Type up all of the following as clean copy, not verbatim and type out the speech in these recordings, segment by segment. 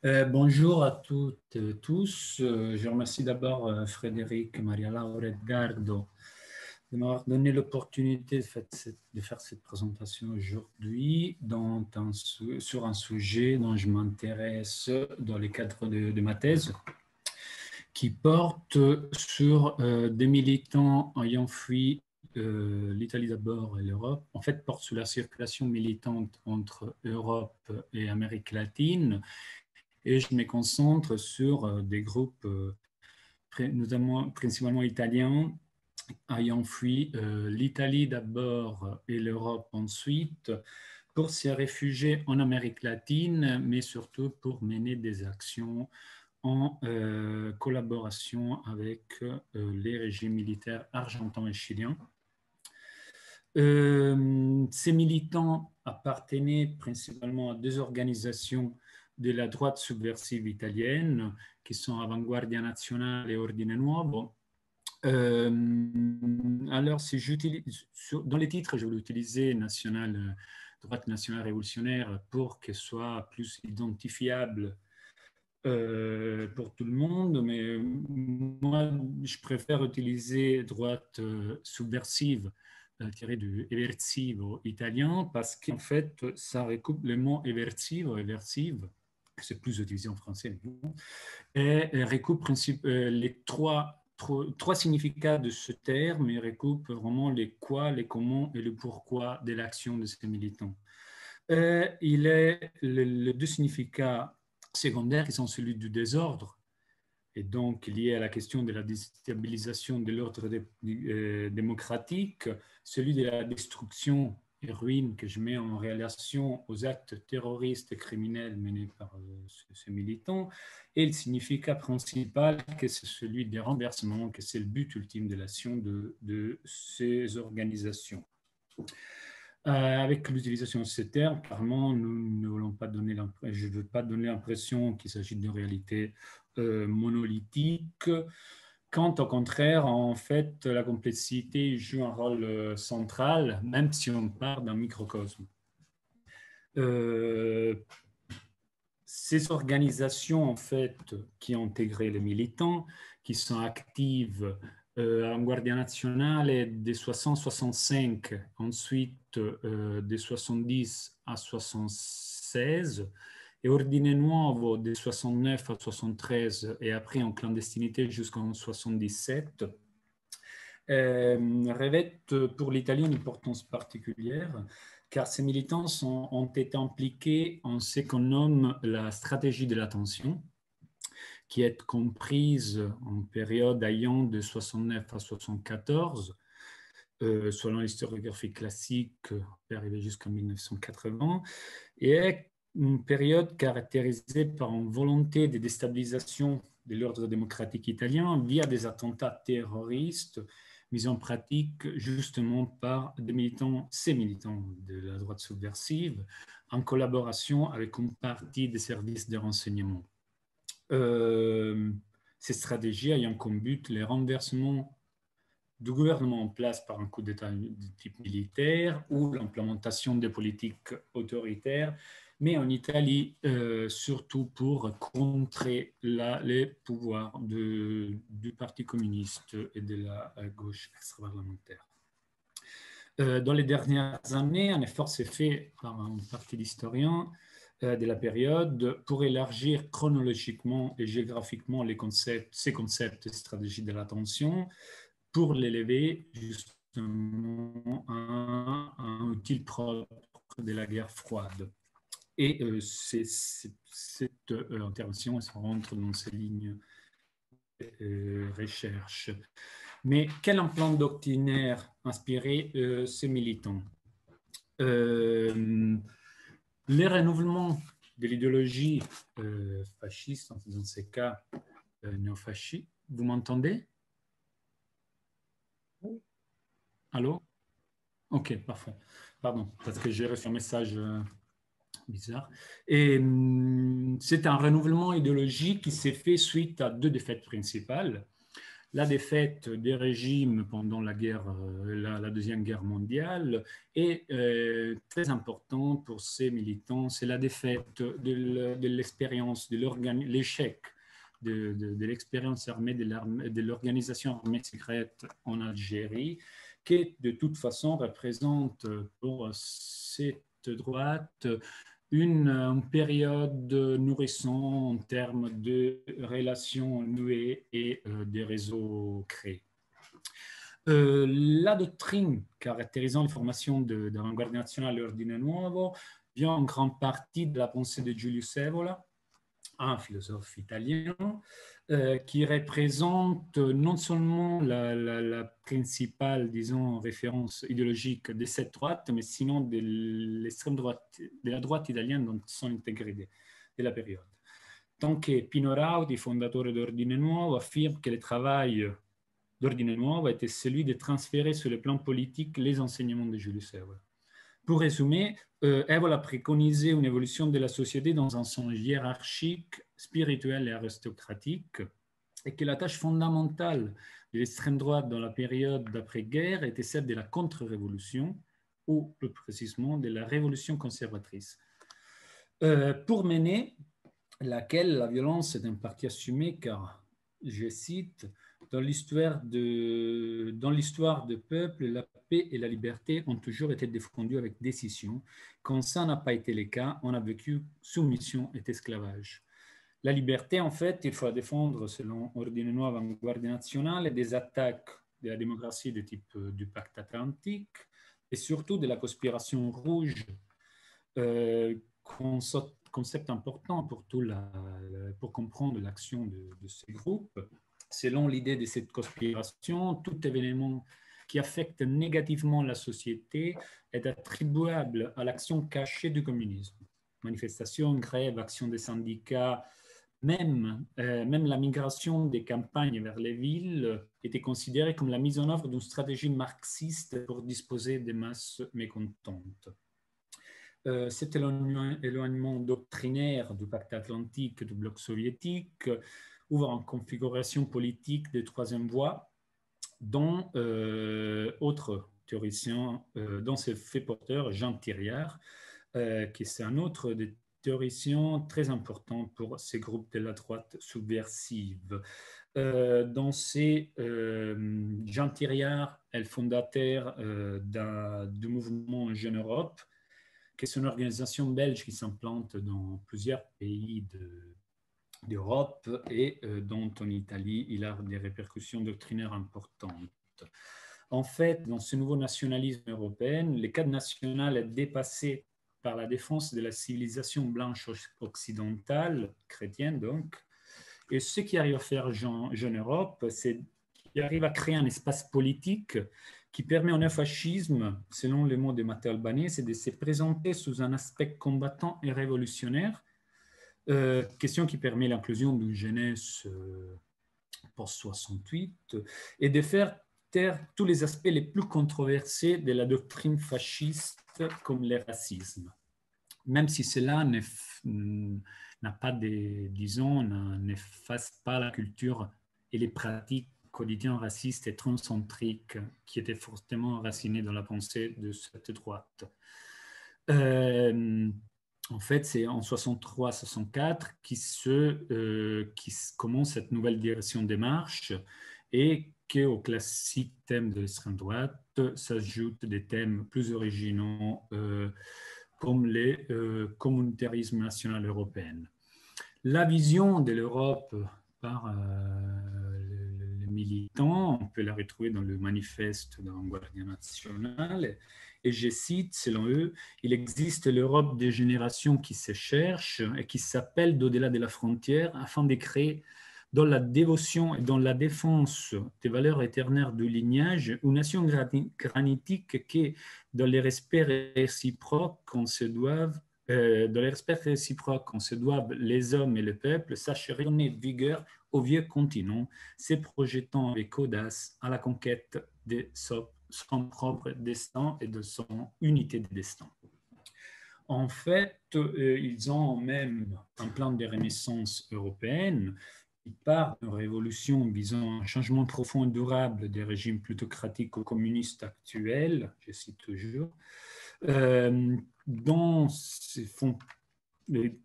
Bonjour à toutes et tous. Je remercie d'abord Frédéric, Maria Laura, Edgardo de m'avoir donné l'opportunité de faire cette présentation aujourd'hui sur un sujet dont je m'intéresse dans le cadre de ma thèse, qui porte sur des militants ayant fui l'Italie d'abord et l'Europe, en fait porte sur la circulation militante entre Europe et Amérique latine. Et je me concentre sur des groupes, notamment principalement italiens, ayant fui l'Italie d'abord et l'Europe ensuite, pour s'y réfugier en Amérique latine, mais surtout pour mener des actions en collaboration avec les régimes militaires argentins et chiliens. Ces militants appartenaient principalement à deux organisations de la droite subversive italienne, qui sont Avanguardia Nazionale et Ordine Nuovo. Alors, si dans les titres, je vais utiliser droite nationale révolutionnaire pour qu'elle soit plus identifiable pour tout le monde, mais moi, je préfère utiliser droite subversive tiré du eversivo italien parce qu'en fait, ça recoupe le mot eversivo, eversive, c'est plus utilisé en français, et recoupe les trois significats de ce terme et recoupe vraiment les quoi, les comment et le pourquoi de l'action de ces militants. Il est les deux significats secondaires qui sont celui du désordre et donc lié à la question de la déstabilisation de l'ordre démocratique, celui de la destruction et ruine que je mets en relation aux actes terroristes et criminels menés par ces militants, et le significat principal que c'est celui des renversements, que c'est le but ultime de l'action de ces organisations. Avec l'utilisation de ces termes, clairement, nous ne voulons pas donner je ne veux pas donner l'impression qu'il s'agit d'une réalité monolithique. Quand au contraire, en fait, la complexité joue un rôle central, même si on part d'un microcosme. Ces organisations, en fait, qui ont intégré les militants, qui sont actives en Guardia Nazionale des 60-65, ensuite des 70 à 76, et Ordine Nuovo des 69 à 73, et après en clandestinité jusqu'en 77, revêtent pour l'Italie une importance particulière, car ces militants ont été impliqués en ce qu'on nomme la stratégie de l'attention, qui est comprise en période allant de 69 à 74, selon l'historiographie classique, peut arriver jusqu'en 1980, et est une période caractérisée par une volonté de déstabilisation de l'ordre démocratique italien via des attentats terroristes mis en pratique justement par ces militants de la droite subversive, en collaboration avec une partie des services de renseignement. Ces stratégies ayant comme but les renversements du gouvernement en place par un coup d'État de type militaire ou l'implémentation des politiques autoritaires, mais en Italie, surtout pour contrer les pouvoirs du Parti communiste et de la gauche extra-parlementaire. Dans les dernières années, un effort s'est fait par une partie d'historiens de la période pour élargir chronologiquement et géographiquement ces concepts et stratégies de l'attention pour l'élever justement à un outil propre de la guerre froide. Et cette intervention elle se rentre dans ces lignes recherche. Mais quel plan doctrinaire inspirait ces militants? Les renouvellements de l'idéologie fasciste, dans ces cas néofascistes. Vous m'entendez? Allô? Ok, parfait. Pardon, parce que j'ai reçu un message bizarre. Et c'est un renouvellement idéologique qui s'est fait suite à deux défaites principales. la défaite des régimes pendant la Deuxième Guerre mondiale est très important pour ces militants. C'est la défaite de l'expérience, de l'échec de l'expérience armée de l'organisation armée secrète en Algérie, qui de toute façon représente pour cette droite une période nourrissante en termes de relations nouées et des réseaux créés. La doctrine caractérisant les formations de l'Avanguardia Nazionale et Ordine Nuovo vient en grande partie de la pensée de Giulio Evola, un philosophe italien, qui représente non seulement la principale, disons, référence idéologique de cette droite, mais sinon de l'extrême droite, de la droite italienne dans son intégrité de la période. Tant que Pino Rauti, fondateur d'Ordine Nuovo, affirme que le travail d'Ordine Nuovo était celui de transférer sur le plan politique les enseignements de Julius Evola. Pour résumer, Evola préconisait une évolution de la société dans un sens hiérarchique, spirituel et aristocratique, et que la tâche fondamentale de l'extrême droite dans la période d'après-guerre était celle de la contre-révolution, ou plus précisément de la révolution conservatrice, pour mener laquelle la violence est en partie assumée, car, je cite, dans l'histoire de peuple, la paix et la liberté ont toujours été défendues avec décision. Quand ça n'a pas été le cas, on a vécu soumission et esclavage. La liberté, en fait, il faut la défendre selon Ordine Nuovo Avanguardia Nazionale des attaques de la démocratie de type du pacte atlantique et surtout de la conspiration rouge, concept important pour comprendre l'action de ces groupes. Selon l'idée de cette conspiration, tout événement qui affecte négativement la société est attribuable à l'action cachée du communisme. Manifestations, grèves, actions des syndicats, même la migration des campagnes vers les villes était considérée comme la mise en œuvre d'une stratégie marxiste pour disposer des masses mécontentes. Cet éloignement doctrinaire du pacte atlantique du bloc soviétique ouvre une configuration politique de troisième voie dont autre théoricien, dont s'est fait porteur Jean Thiriard, qui est un autre des théoriciens très important pour ces groupes de la droite subversive. Jean Thiriard est le fondateur du mouvement Jeune Europe, qui est une organisation belge qui s'implante dans plusieurs pays d'Europe et dont en Italie, il a des répercussions doctrinaires importantes. En fait, dans ce nouveau nationalisme européen, le cadre national est dépassé par la défense de la civilisation blanche occidentale, chrétienne donc, et ce qui arrive à faire Jeune Europe, c'est qu'il arrive à créer un espace politique qui permet au néofascisme, selon les mots de Matteo Albanese, c'est de se présenter sous un aspect combattant et révolutionnaire, question qui permet l'inclusion d'une jeunesse post-68 et de faire taire tous les aspects les plus controversés de la doctrine fasciste comme le racisme. Même si cela n'a pas disons, n'efface pas la culture et les pratiques quotidiennes racistes et transcentriques qui étaient fortement enracinées dans la pensée de cette droite. En fait, c'est en 63-64 qui commence cette nouvelle direction des marches et qu'au classique thème de l'extrême droite s'ajoutent des thèmes plus originaux comme le communautarisme national européen. La vision de l'Europe par les militants, on peut la retrouver dans le manifeste de l'Avanguardia Nazionale, et je cite, selon eux, il existe l'Europe des générations qui se cherchent et qui s'appellent d'au-delà de la frontière afin de créer dans la dévotion et dans la défense des valeurs éternelles du lignage, une nation granitique qui, dans les respects réciproques qu'on se doive, dans les respects réciproques qu'on se doivent les hommes et le peuple, sache redonner vigueur au vieux continent, se projetant avec audace à la conquête de son propre destin et de son unité de destin. En fait, ils ont même un plan de renaissance européenne part d'une révolution visant un changement profond et durable des régimes plutocratiques ou communistes actuels, je cite toujours, dont ces fonds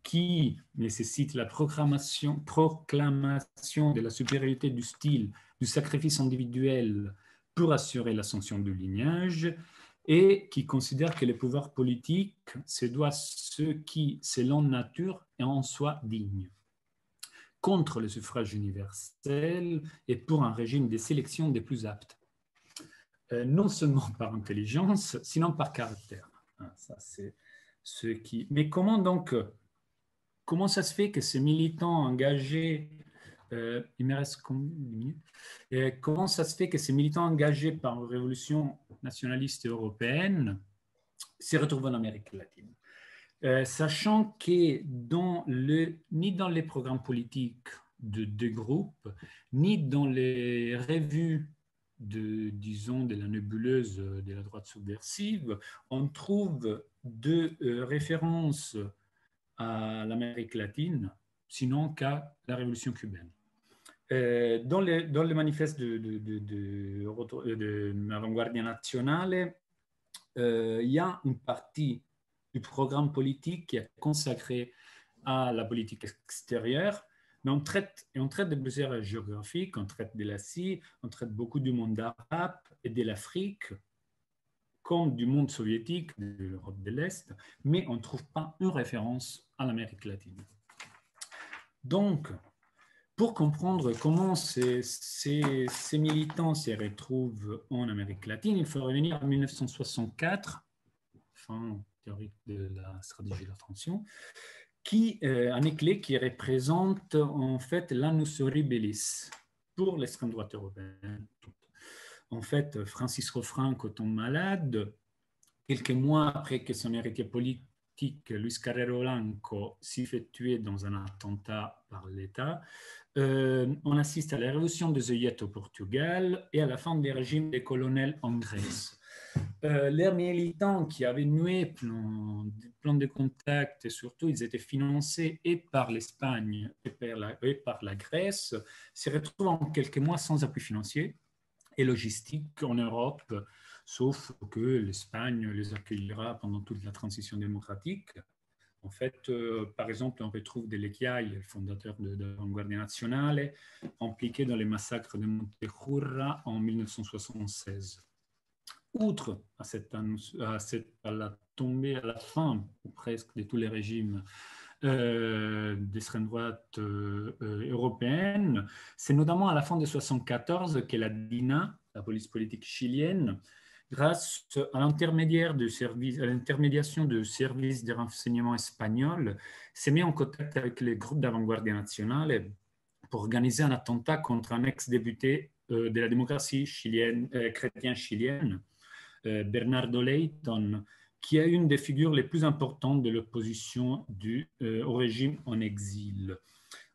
qui nécessite la proclamation de la supériorité du style, du sacrifice individuel pour assurer l'ascension du lignage, et qui considère que les pouvoirs politiques, se doivent ceux qui, selon nature, et en soi dignes, contre le suffrage universel et pour un régime de sélection des plus aptes, non seulement par intelligence, sinon par caractère. Ça, c'est ce qui... Mais comment ça se fait que ces militants engagés, il me reste combien de minutes? Comment ça se fait que ces militants engagés par une révolution nationaliste européenne se retrouvent en Amérique latine? Sachant que ni dans les programmes politiques de deux groupes, ni dans les revues disons, de la nébuleuse de la droite subversive, on trouve de références à l'Amérique latine, sinon qu'à la révolution cubaine. Dans le manifeste de l'Avanguardia Nazionale, il y a une partie du programme politique qui est consacrée à la politique extérieure, mais on traite de plusieurs géographiques, on traite de l'Asie, on traite beaucoup du monde arabe et de l'Afrique, comme du monde soviétique, de l'Europe de l'Est, mais on ne trouve pas une référence à l'Amérique latine. Donc, pour comprendre comment ces militants se retrouvent en Amérique latine, il faut revenir en 1964, fin théorique de la stratégie de la transition, qui année clé qui représente en fait l'annus horribilis pour l'extrême droite européenne. En fait, Francisco Franco tombe malade. Quelques mois après que son héritier politique, Luis Carrero Blanco, s'y fait tuer dans un attentat par l'État, on assiste à la révolution des œillettes au Portugal et à la fin des régimes des colonels en Grèce. Les militants qui avaient noué plein de contacts, et surtout ils étaient financés et par l'Espagne et par la Grèce, se retrouvent en quelques mois sans appui financier et logistique en Europe, sauf que l'Espagne les accueillera pendant toute la transition démocratique. En fait, par exemple, on retrouve Delle Chiaie, le fondateur de l'Avanguardia Nazionale, impliqué dans les massacres de Montejurra en 1976. Outre à la tombée, à la fin presque de tous les régimes d'extrême droite européenne, c'est notamment à la fin de 1974 que la DINA, la police politique chilienne, grâce à l'intermédiation de services de renseignement espagnols, s'est mis en contact avec les groupes d'Avanguardia Nationale pour organiser un attentat contre un ex-député de la démocratie chrétienne chilienne, Bernardo Leighton, qui est une des figures les plus importantes de l'opposition au régime en exil.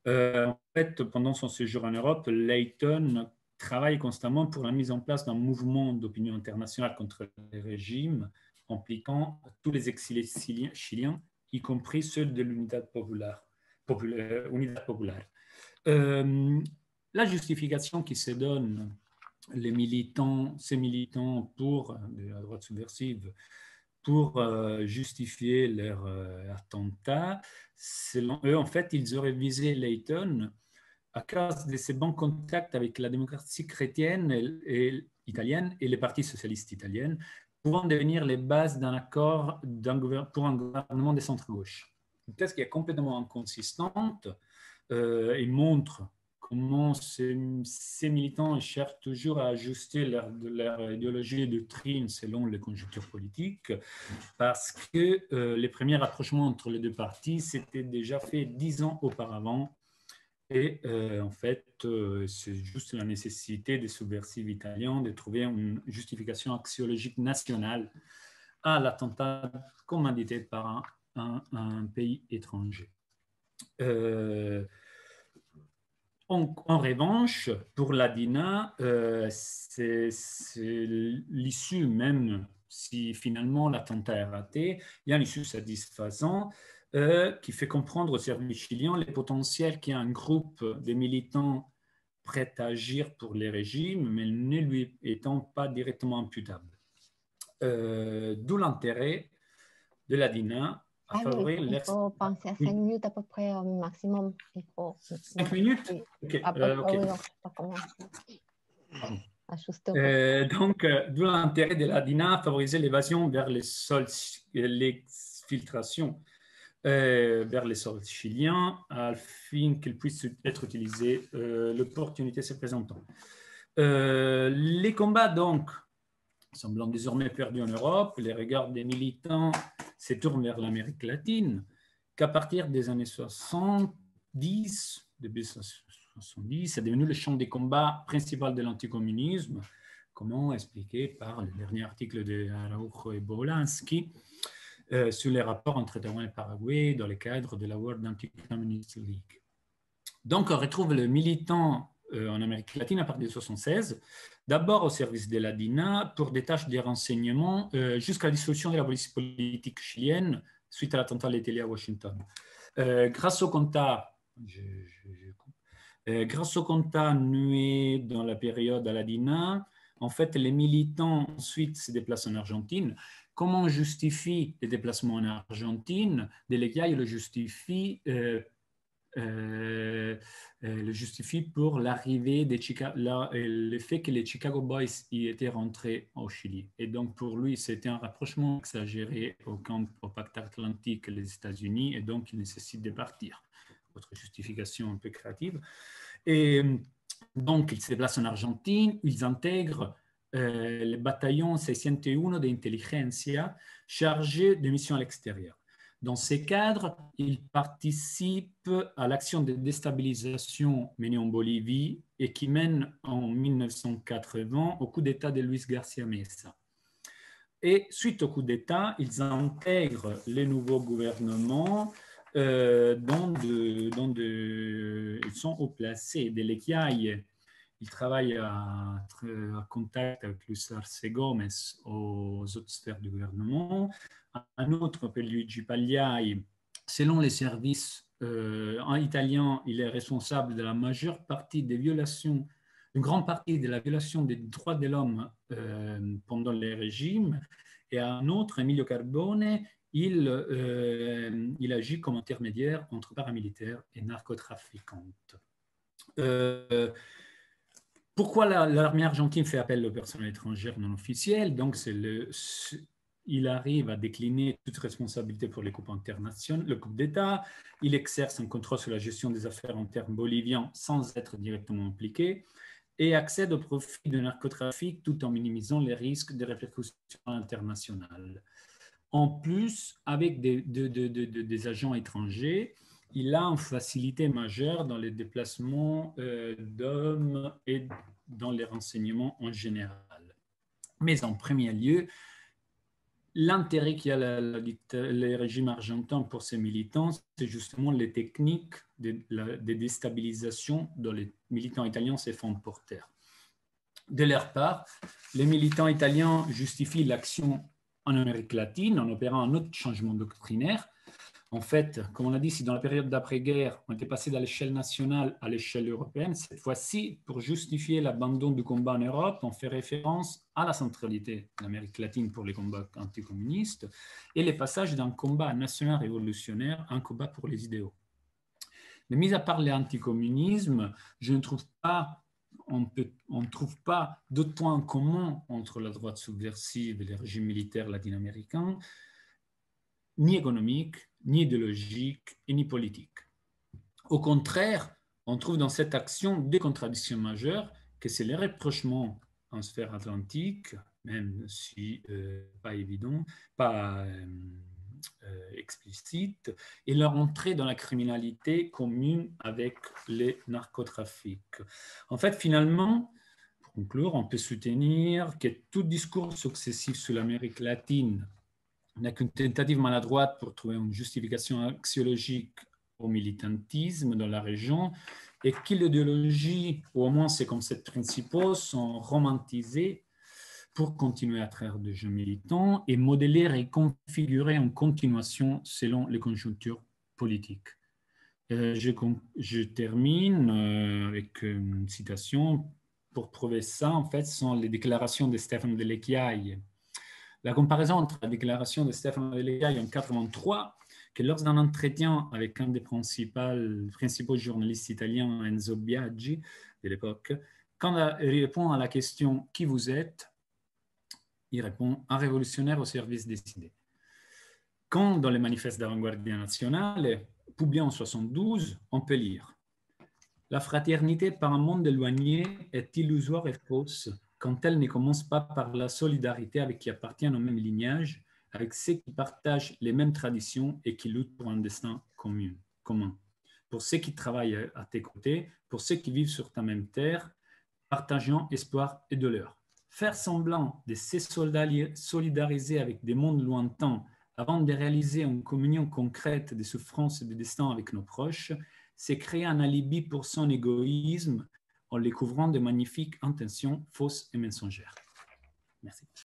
En fait, pendant son séjour en Europe, Leighton travaille constamment pour la mise en place d'un mouvement d'opinion internationale contre les régimes impliquant tous les exilés chiliens, y compris ceux de l'Unidad Popular. La justification qui se donne ces militants de la droite subversive pour justifier leur attentat, selon eux, en fait, ils auraient visé Leighton à cause de ses bons contacts avec la démocratie chrétienne et italienne et les partis socialistes italiens, pouvant devenir les bases d'un accord pour un gouvernement de centre-gauche. Une thèse qui est complètement inconsistante. Il montre comment ces militants cherchent toujours à ajuster leur idéologie et doctrine selon les conjonctures politiques, parce que les premiers rapprochements entre les deux partis s'étaient déjà faits 10 ans auparavant. Et en fait, c'est juste la nécessité des subversifs italiens de trouver une justification axiologique nationale à l'attentat commandité par un pays étranger. En revanche, pour la DINA, c'est l'issue, même si finalement l'attentat est raté, il y a une issue satisfaisante qui fait comprendre au service chilien les potentiels qu'il y a un groupe de militants prêts à agir pour les régimes, mais ne lui étant pas directement imputables. D'où l'intérêt de la DINA à Carlos, favoriser il faut penser à 5 minutes à peu près au maximum. Il faut, 5 minutes. oui, Ok. à peu près, Ok. oui, donc, je sais pas comment Pardon. ajuster un peu. Donc, d'où l'intérêt de la DINA à favoriser l'évasion vers l'exfiltration vers les sols chiliens afin qu'ils puissent être utilisés l'opportunité se présentant. Les combats, donc, semblant désormais perdus en Europe, les regards des militants se tournent vers l'Amérique latine, qu'à partir des années 70, début 70, c'est devenu le champ des combats principal de l'anticommunisme, comment expliqué par le dernier article de Araujo et Bolansky sur les rapports entre Taïwan et Paraguay dans le cadre de la World Anti-Communist League. Donc, on retrouve le militant en Amérique latine à partir de 1976, d'abord au service de la DINA pour des tâches de renseignement jusqu'à la dissolution de la police politique chilienne suite à l'attentat létal à Washington. Grâce au contact noué dans la période à la DINA, en fait, les militants ensuite se déplacent en Argentine. Comment on justifie les déplacements en Argentine? Delegay le justifie pour l'arrivée des le fait que les Chicago Boys y étaient rentrés au Chili. Et donc, pour lui, c'était un rapprochement exagéré au pacte atlantique et les États-Unis, et donc il nécessite de partir. Autre justification un peu créative. Et donc, ils se déplacent en Argentine, ils intègrent le bataillon 601 d'Intelligentsia chargé de missions à l'extérieur. Dans ces cadres, il participe à l'action de déstabilisation menée en Bolivie et qui mène en 1980 au coup d'État de Luis García Mesa. Et suite au coup d'État, ils intègrent les nouveaux gouvernements dont ils sont haut placés. De l'EQIAI, ils travaillent à contact avec Luis Arce Gómez aux autres sphères du gouvernement. Un autre, Luigi Pagliai, selon les services en italien, il est responsable de la majeure partie des violations, une grande partie de la violation des droits de l'homme pendant les régimes. Et un autre, Emilio Carbone, il agit comme intermédiaire entre paramilitaires et narcotrafiquantes. Pourquoi l'armée argentine fait appel aux personnes étrangères non officielles? Donc, il arrive à décliner toute responsabilité pour les coupes internationales, le coup d'État. Il exerce un contrôle sur la gestion des affaires internes boliviennes sans être directement impliqué et accède au profit du narcotrafic tout en minimisant les risques de répercussions internationales. En plus, avec des agents étrangers, il a une facilité majeure dans les déplacements d'hommes et dans les renseignements en général. Mais en premier lieu, l'intérêt qu'il y a le régime argentin pour ses militants, c'est justement les techniques de déstabilisation dont les militants italiens se font porter. De leur part, les militants italiens justifient l'action en Amérique latine en opérant un autre changement doctrinaire. En fait, comme on a dit, si dans la période d'après-guerre, on était passé de l'échelle nationale à l'échelle européenne, cette fois-ci, pour justifier l'abandon du combat en Europe, on fait référence à la centralité de l'Amérique latine pour les combats anticommunistes et le passage d'un combat national révolutionnaire à un combat pour les idéaux. Mais mis à part l'anticommunisme, je ne trouve pas on ne trouve pas d'autres points en commun entre la droite subversive et les régimes militaires latino-américains, ni économiques, ni idéologiques et ni politiques. Au contraire, on trouve dans cette action des contradictions majeures, que c'est les rapprochements en sphère atlantique, même si pas évident, pas explicite, et leur entrée dans la criminalité commune avec les narcotrafics. En fait, finalement, pour conclure, on peut soutenir que tout discours successif sur l'Amérique latine n'est qu'une tentative maladroite pour trouver une justification axiologique au militantisme dans la région et que l'idéologie, ou au moins ses concepts principaux, sont romantisés pour continuer à être de jeunes militants et modeler et configurer en continuation selon les conjonctures politiques. Je termine avec une citation. Pour prouver ça, en fait, sont les déclarations de Stefano Delle Chiaie. La comparaison entre la déclaration de Stefano Delle Chiaie en 1983, que lors d'un entretien avec un des principaux journalistes italiens, Enzo Biaggi, de l'époque, quand il répond à la question « Qui vous êtes ?», il répond « Un révolutionnaire au service des idées ». Quand dans les manifestes d'Avanguardia Nazionale, publié en 1972, on peut lire « La fraternité par un monde éloigné est illusoire et fausse quand elle ne commence pas par la solidarité avec qui appartiennent au même lignage, avec ceux qui partagent les mêmes traditions et qui luttent pour un destin commun. Pour ceux qui travaillent à tes côtés, pour ceux qui vivent sur ta même terre, partageant espoir et douleur. Faire semblant de se solidariser avec des mondes lointains avant de réaliser une communion concrète des souffrances et des destins avec nos proches, c'est créer un alibi pour son égoïsme en les couvrant de magnifiques intentions fausses et mensongères. Merci.